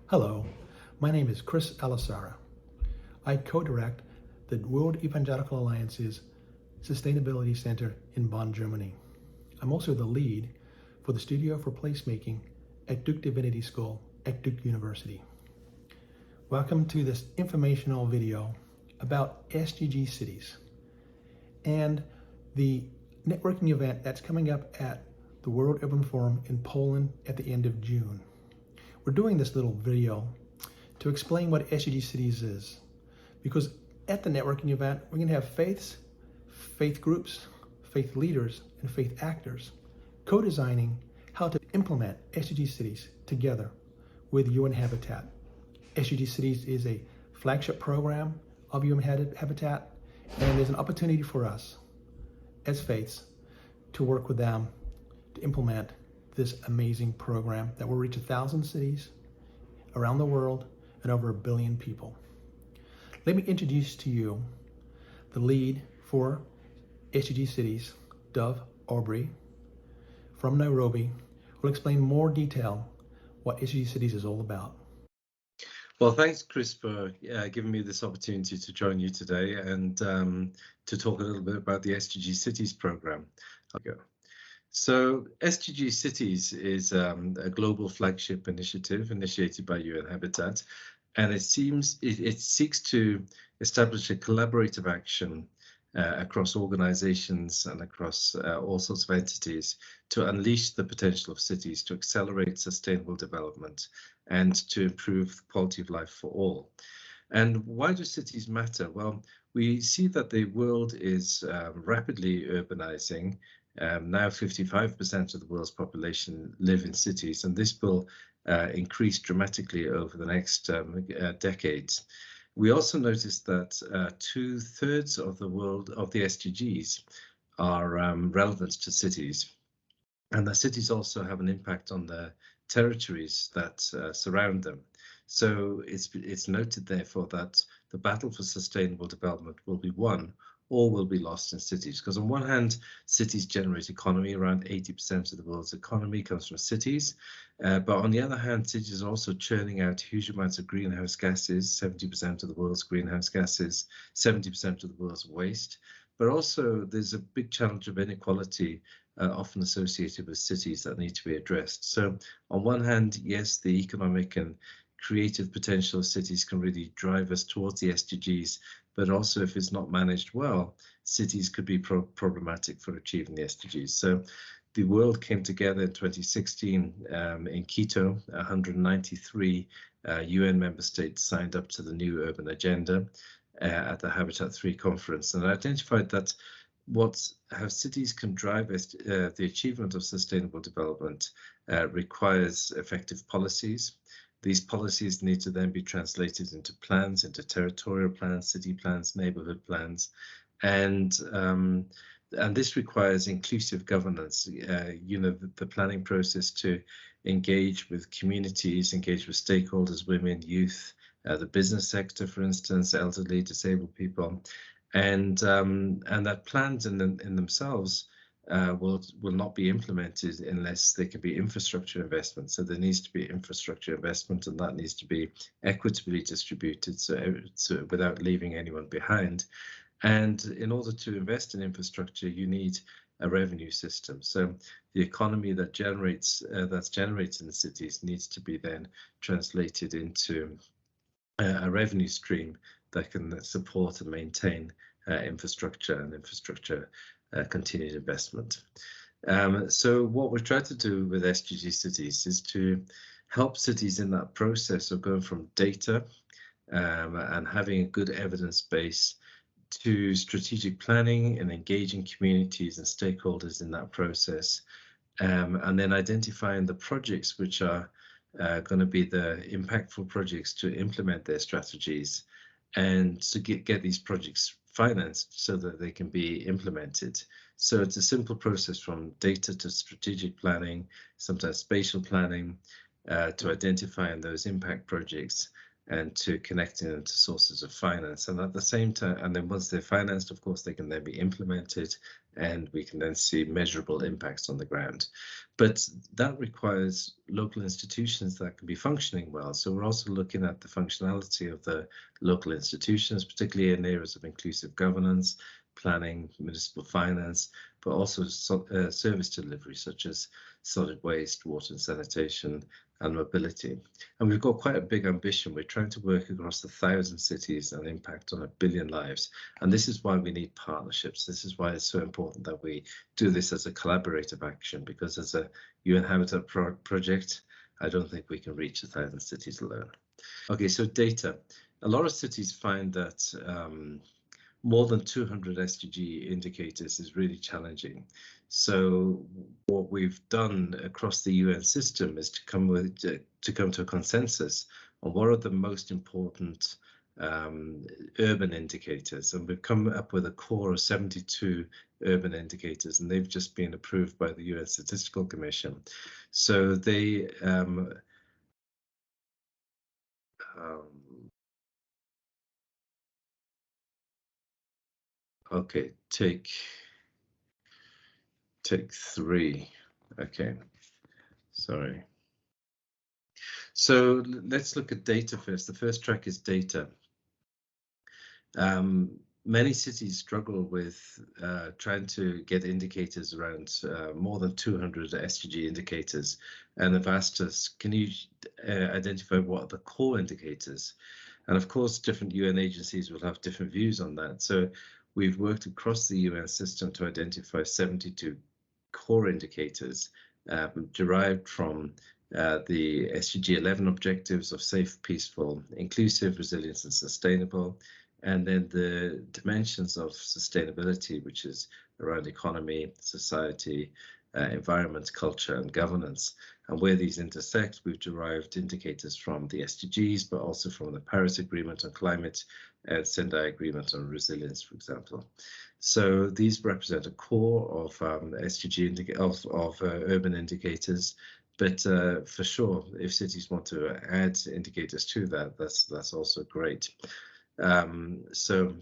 Hello, my name is Chris Alasara. I co-direct the World Evangelical Alliance's Sustainability Center in Bonn, Germany. I'm also the lead for the Studio for Placemaking at Duke Divinity School at Duke University. Welcome to this informational video about SGD cities and the networking event that's coming up at the World Urban Forum in Poland at the end of June. We're doing this little video to explain what SGD Cities is, because at the networking event, we're going to have faiths, faith groups, faith leaders, and faith actors co-designing how to implement SGD Cities together with UN Habitat. SGD Cities is a flagship program of UN Habitat, and there's an opportunity for us as faiths to work with them to implement this amazing program that will reach 1,000 cities around the world and over 1 billion people. Let me introduce to you the lead for SGD Cities, Dove Aubrey from Nairobi, who will explain more detail what SGD Cities is all about. Well, thanks, Chris, for giving me this opportunity to join you today and to talk a little bit about the SGG Cities program. So SGG Cities is a global flagship initiative initiated by UN Habitat, and it seeks to establish a collaborative action across organizations and across all sorts of entities to unleash the potential of cities to accelerate sustainable development and to improve the quality of life for all. And why do cities matter? Well, we see that the world is rapidly urbanizing. Now 55% of the world's population live in cities, and this will increase dramatically over the next decades. We also noticed that 2/3 of the world of the SDGs are relevant to cities, and the cities also have an impact on the territories that surround them. So it's noted, therefore, that the battle for sustainable development will be won or will be lost in cities. Because on one hand, cities generate economy. Around 80% of the world's economy comes from cities. But on the other hand, cities are also churning out huge amounts of greenhouse gases, 70% of the world's greenhouse gases, 70% of the world's waste. But also there's a big challenge of inequality often associated with cities that need to be addressed. So on one hand, yes, the economic and creative potential of cities can really drive us towards the SDGs, but also if it's not managed well, cities could be problematic for achieving the SDGs. So the world came together in 2016 in Quito. 193 UN member states signed up to the new urban agenda at the Habitat 3 conference, and identified that how cities can drive the achievement of sustainable development requires effective policies. These policies need to then be translated into plans, into territorial plans, city plans, neighborhood plans, and this requires inclusive governance. The planning process to engage with communities, engage with stakeholders, women, youth, the business sector, for instance, elderly, disabled people, and that plans in themselves will not be implemented unless there can be infrastructure investment. So there needs to be infrastructure investment, and that needs to be equitably distributed, so without leaving anyone behind. And in order to invest in infrastructure, you need a revenue system. So the economy that's generated in the cities needs to be then translated into a revenue stream that can support and maintain infrastructure and infrastructure continued investment. So what we're trying to do with SGG Cities is to help cities in that process of going from data and having a good evidence base to strategic planning and engaging communities and stakeholders in that process, and then identifying the projects which are going to be the impactful projects to implement their strategies and to get these projects financed so that they can be implemented. So it's a simple process from data to strategic planning, sometimes spatial planning, to identifying those impact projects, and to connecting them to sources of finance. And at the same time, and then once they're financed, of course, they can then be implemented, and we can then see measurable impacts on the ground. But that requires local institutions that can be functioning well. So we're also looking at the functionality of the local institutions, particularly in areas of inclusive governance, planning, municipal finance, but also service delivery, such as solid waste, water and sanitation, and mobility. And we've got quite a big ambition. We're trying to work across 1,000 cities and impact on 1 billion lives. And this is why we need partnerships. This is why it's so important that we do this as a collaborative action, because as a UN Habitat project, I don't think we can reach 1,000 cities alone. Okay, so data. A lot of cities find that more than 200 SDG indicators is really challenging. So what we've done across the UN system is to come to a consensus on what are the most important urban indicators, and we've come up with a core of 72 urban indicators, and they've just been approved by the UN Statistical Commission. So they okay, take 3. Okay, sorry. So let's look at data first. The first track is data. Many cities struggle with trying to get indicators around more than 200 SDG indicators, and have asked us, can you identify what are the core indicators? And of course, different UN agencies will have different views on that. So we've worked across the UN system to identify 72 core indicators derived from the SDG 11 objectives of safe, peaceful, inclusive, resilient, and sustainable, and then the dimensions of sustainability, which is around economy, society, environment, culture, and governance. And where these intersect, we've derived indicators from the SDGs, but also from the Paris Agreement on climate and Sendai Agreement on resilience, for example. So these represent a core of SDG of urban indicators. But for sure, if cities want to add indicators to that, that's also great. So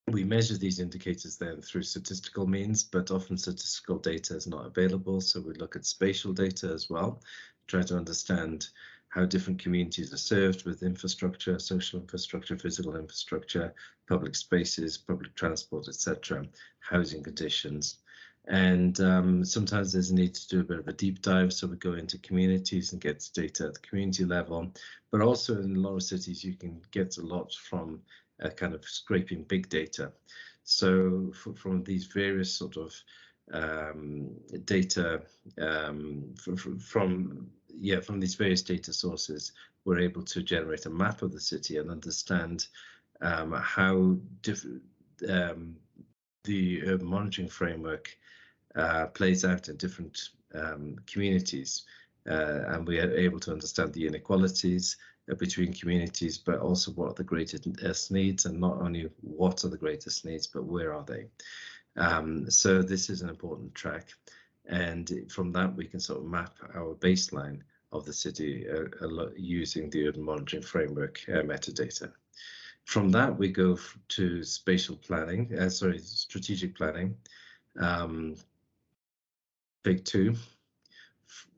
we measure these indicators then through statistical means, but often statistical data is not available. So we look at spatial data as well, try to understand how different communities are served with infrastructure, social infrastructure, physical infrastructure, public spaces, public transport, etc., housing conditions. And sometimes there's a need to do a bit of a deep dive, so we go into communities and get data at the community level. But also in a lot of cities, you can get a lot from kind of scraping big data. So from these various sort of data from these various data sources, we're able to generate a map of the city and understand how the urban monitoring framework plays out in different communities, and we are able to understand the inequalities between communities, but also what are the greatest needs, and not only what are the greatest needs, but where are they. So this is an important track, and from that we can sort of map our baseline of the city using the urban monitoring framework metadata. From that we go to spatial planning, strategic planning, big 2.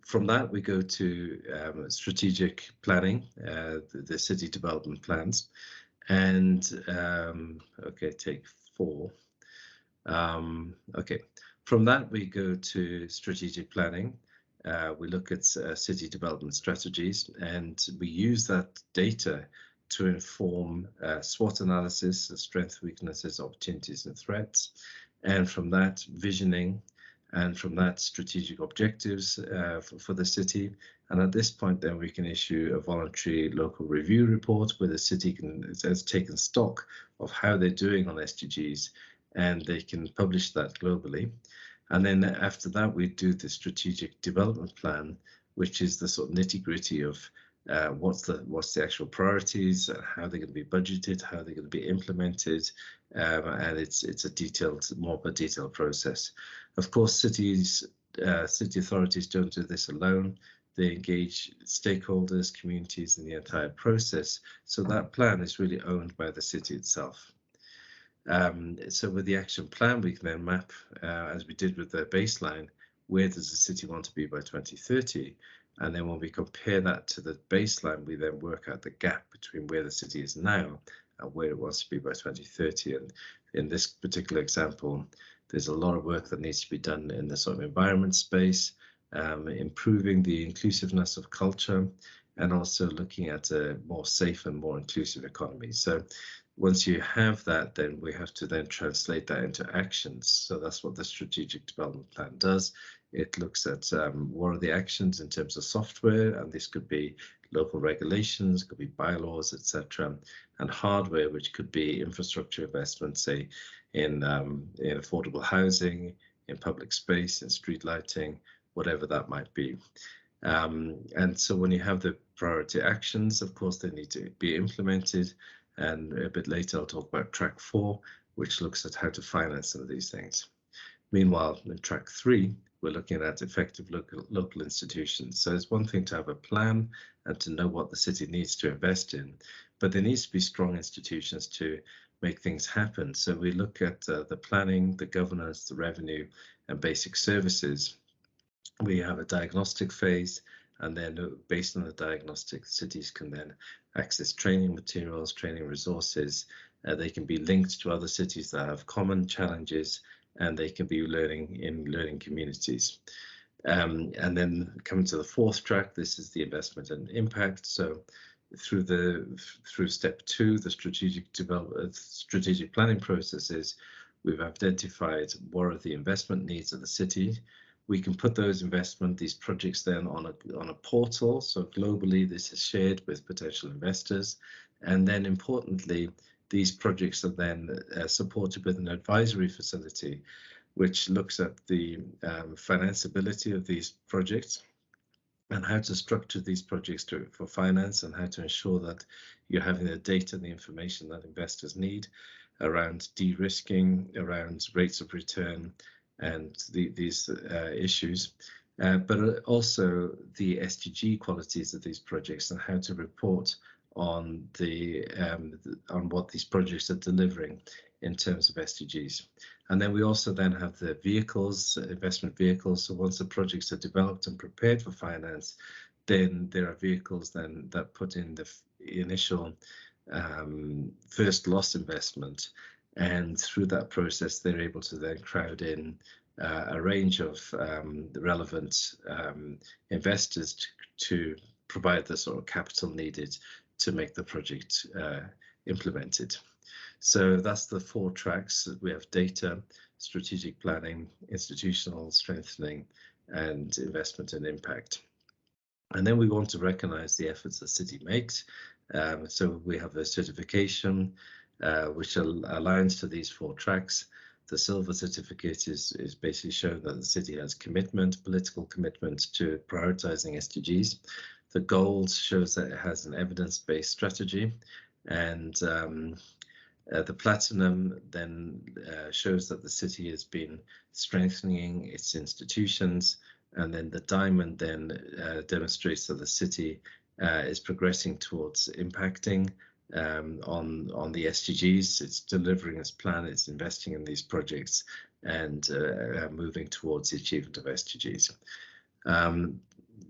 From that we go to strategic planning, the city development plans, and okay, take 4. Okay, from that we go to strategic planning. We look at city development strategies, and we use that data to inform SWOT analysis, strengths, weaknesses, opportunities, and threats. And from that, visioning, and from that, strategic objectives for the city. And at this point, then we can issue a voluntary local review report where the city has taken stock of how they're doing on SDGs, and they can publish that globally. And then after that, we do the strategic development plan, which is the sort of nitty-gritty of what's the actual priorities, how they're going to be budgeted, how they're going to be implemented, and it's a more detailed process. Of course, city authorities don't do this alone. They engage stakeholders, communities in the entire process. So that plan is really owned by the city itself. So with the action plan, we can then map, as we did with the baseline, where does the city want to be by 2030? And then when we compare that to the baseline, we then work out the gap between where the city is now and where it wants to be by 2030. And in this particular example, there's a lot of work that needs to be done in the sort of environment space, improving the inclusiveness of culture, and also looking at a more safe and more inclusive economy. So once you have that, then we have to then translate that into actions. So that's what the strategic development plan does. It looks at what are the actions in terms of software, and this could be local regulations, could be bylaws, etc., and hardware, which could be infrastructure investments, say in affordable housing, in public space, in street lighting, whatever that might be. And so when you have the priority actions, of course, they need to be implemented. And a bit later, I'll talk about track 4, which looks at how to finance some of these things. Meanwhile, in track 3, we're looking at effective local institutions. So it's one thing to have a plan and to know what the city needs to invest in, but there needs to be strong institutions to make things happen. So we look at the planning, the governance, the revenue, and basic services. We have a diagnostic phase, and then based on the diagnostic, cities can then access training materials, training resources. They can be linked to other cities that have common challenges, and they can be learning in learning communities. And then coming to the 4th track, this is the investment and impact. So through step 2, the strategic planning processes, we've identified what are the investment needs of the city. We can put these projects then on a portal. So globally, this is shared with potential investors. And then importantly, these projects are then supported with an advisory facility, which looks at the financeability of these projects and how to structure these projects for finance, and how to ensure that you're having the data and the information that investors need around de-risking, around rates of return, and these issues, but also the SGD qualities of these projects and how to report on what these projects are delivering in terms of SDGs. And then we also then have the vehicles, investment vehicles. So once the projects are developed and prepared for finance, then there are vehicles then that put in the initial first loss investment. And through that process, they're able to then crowd in a range of relevant investors to provide the sort of capital needed to make the project implemented. So that's the 4 tracks. We have data, strategic planning, institutional strengthening, and investment and impact. And then we want to recognize the efforts the city makes. So we have a certification which aligns to these 4 tracks. The silver certificate is basically showing that the city has political commitment to prioritizing SDGs. The gold shows that it has an evidence-based strategy, and the platinum then shows that the city has been strengthening its institutions, and then the diamond then demonstrates that the city is progressing towards impacting on the SDGs. It's delivering its plan, it's investing in these projects, and moving towards the achievement of SDGs.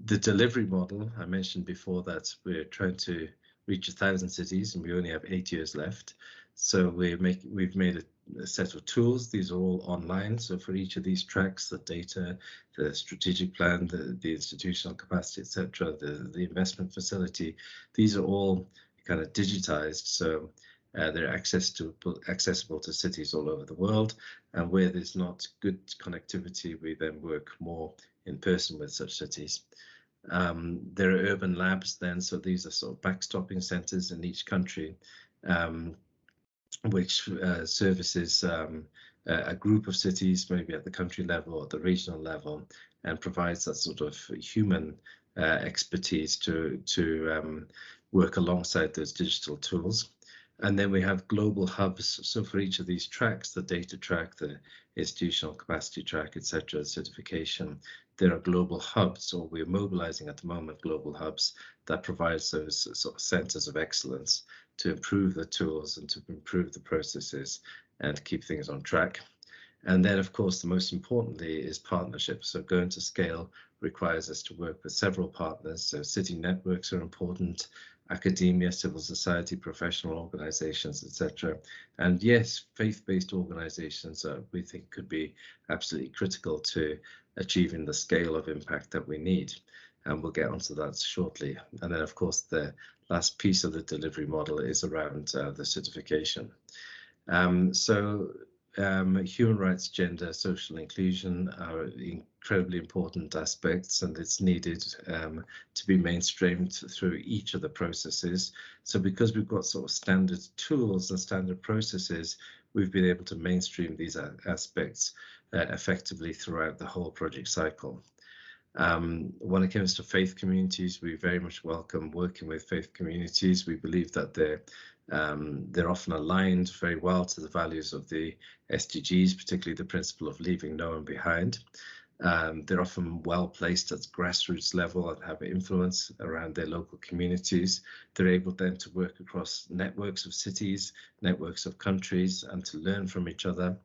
The delivery model, I mentioned before that we're trying to reach 1,000 cities and we only have 8 years left. So we've made a set of tools. These are all online. So for each of these tracks, the data, the strategic plan, the institutional capacity, etc., the investment facility, these are all kind of digitized. So they're accessible to cities all over the world. And where there's not good connectivity, we then work more in person with such cities. There are urban labs then, so these are sort of backstopping centers in each country, which services a group of cities, maybe at the country level or the regional level, and provides that sort of human expertise to work alongside those digital tools. And then we have global hubs. So for each of these tracks, the data track, the institutional capacity track, etc., certification. There are global hubs, or we're mobilizing at the moment global hubs that provides those sort of centers of excellence to improve the tools and to improve the processes and keep things on track. And then, of course, the most importantly is partnerships. So going to scale requires us to work with several partners. So city networks are important, academia, civil society, professional organizations, etc. And yes, faith-based organizations we think could be absolutely critical to achieving the scale of impact that we need. And we'll get onto that shortly. And then, of course, the last piece of the delivery model is around the certification. Human rights, gender, social inclusion are incredibly important aspects, and it's needed to be mainstreamed through each of the processes. So because we've got sort of standard tools and standard processes, we've been able to mainstream these aspects effectively throughout the whole project cycle. When it comes to faith communities, we very much welcome working with faith communities. We believe that they're often aligned very well to the values of the SDGs, particularly the principle of leaving no one behind. They're often well placed at grassroots level and have influence around their local communities. They're able then to work across networks of cities, networks of countries, and to learn from each other.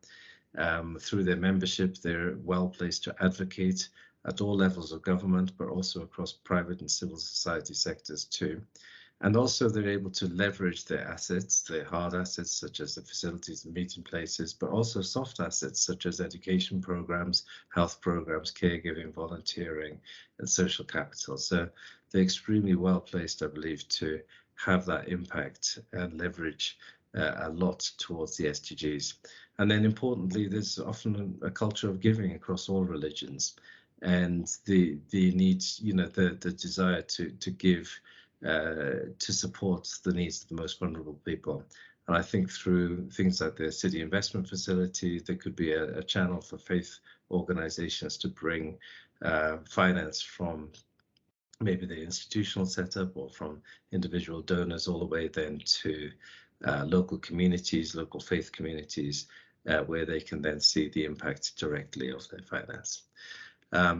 Through their membership, they're well placed to advocate at all levels of government, but also across private and civil society sectors too. And also they're able to leverage their assets, their hard assets, such as the facilities and meeting places, but also soft assets, such as education programs, health programs, caregiving, volunteering, and social capital. So they're extremely well placed, I believe, to have that impact and leverage a lot towards the SDGs. And then importantly, there's often a culture of giving across all religions, and the need, the desire to give, to support the needs of the most vulnerable people. And I think through things like the city investment facility, there could be a channel for faith organizations to bring finance from maybe the institutional setup or from individual donors all the way then to local communities, local faith communities, where they can then see the impact directly of their finance.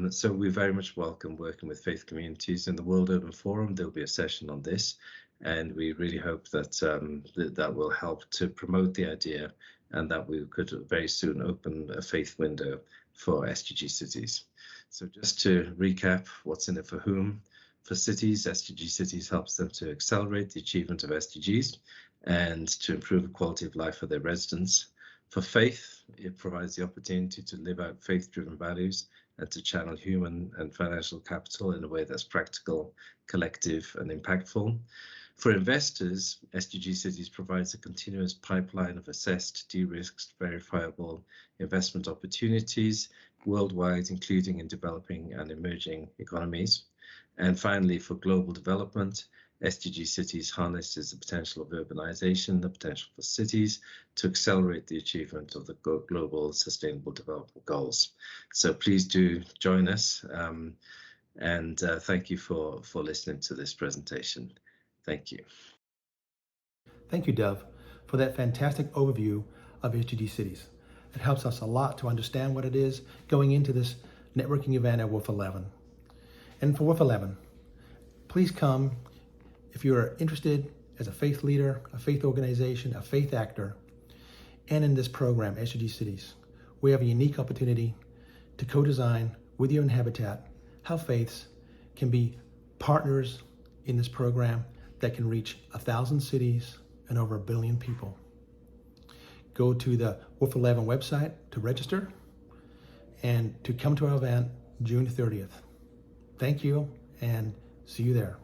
So we very much welcome working with faith communities. In the World Urban Forum, there'll be a session on this, and we really hope that that will help to promote the idea, and that we could very soon open a faith window for SDG cities. So just to recap, what's in it for whom? For cities, SDG cities helps them to accelerate the achievement of SDGs and to improve the quality of life for their residents. For faith, it provides the opportunity to live out faith-driven values and to channel human and financial capital in a way that's practical, collective, and impactful. For investors, SDG Cities provides a continuous pipeline of assessed, de-risked, verifiable investment opportunities worldwide, including in developing and emerging economies. And finally, for global development, SDG Cities harnesses the potential of urbanization, the potential for cities to accelerate the achievement of the global sustainable development goals. So please do join us, and thank you for listening to this presentation. Thank you. Thank you, Dev, for that fantastic overview of SGD cities. It helps us a lot to understand what it is going into this networking event at WOOF 11. And for WOOF 11, please come if you're interested as a faith leader, a faith organization, a faith actor, and in this program, SGD Cities. We have a unique opportunity to co-design with you in Habitat how faiths can be partners in this program that can reach 1,000 cities and over 1 billion people. Go to the WOOF 11 website to register and to come to our event June 30th. Thank you, and see you there.